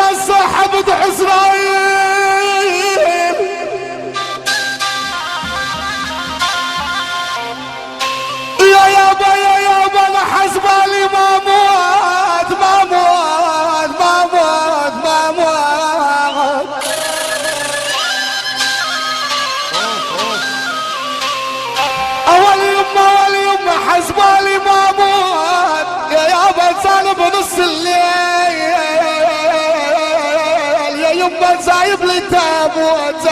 يما صاحب حزرايل يا يابا انا حسبالي ما موت اول يما حسبالي ما موت يا يابا صار بنص الليل يا يما زايب لي تابوت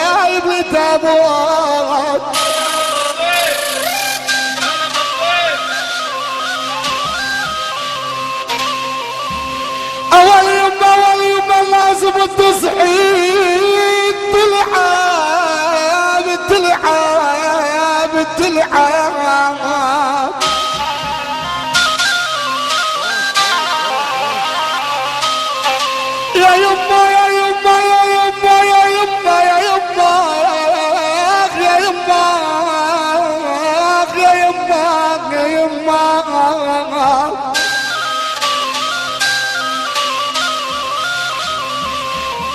اول يما لازم تصحي تلعب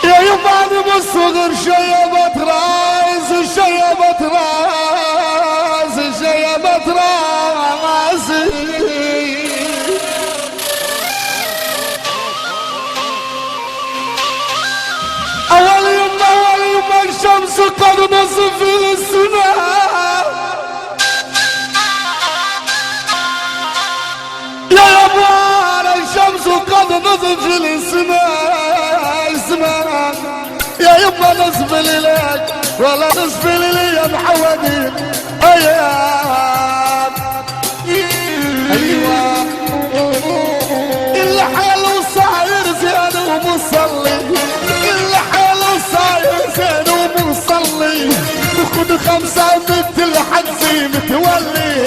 يا يما انا بالصغر شيبت راسي اول يما الشمس قد نصف السماء يا ابوان الشمس قد نصف السماء يا يما نصف ليلك ولا نصف ليلي يا محودين ايام ايوه الحلو صاير زين ومصلي وخد 5 مثل حجزي متولي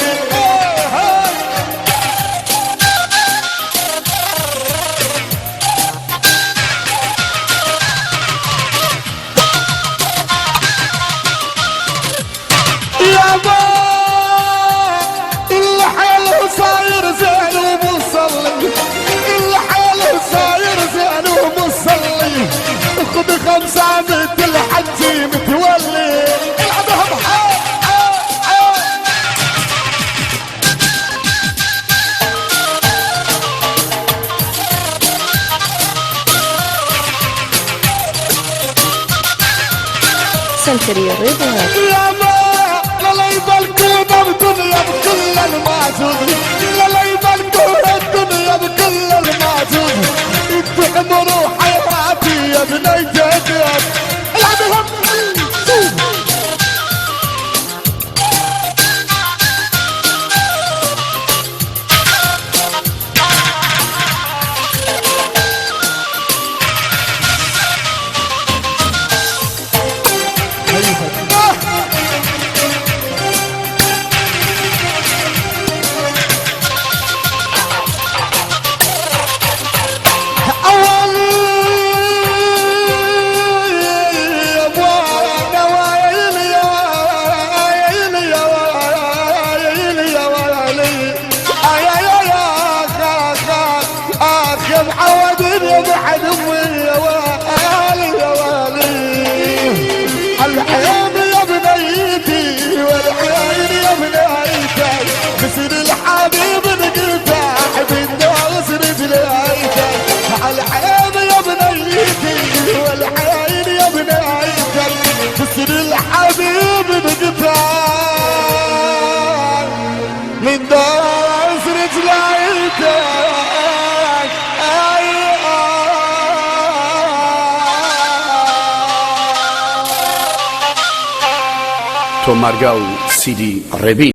يا با الحلو صاير زين ومصلي خد 5 مثل حجي متولي سنتري الرضا يا ما لا يبالكونا الدنيا بكل المعجون لا يبالكونا الدنيا بكل المعجون يتحمروا حياتي يا بنيتي العبهم الحياة يا بنيتي والحياة يا بنيتي بسر الحبيب نقطع بالناس رجليتي الحياة يا بنيتي والحياة يا بنيتي بسر الحبيب نقطع من ناس رجليتي تو مارگاو سیدی ڕێبین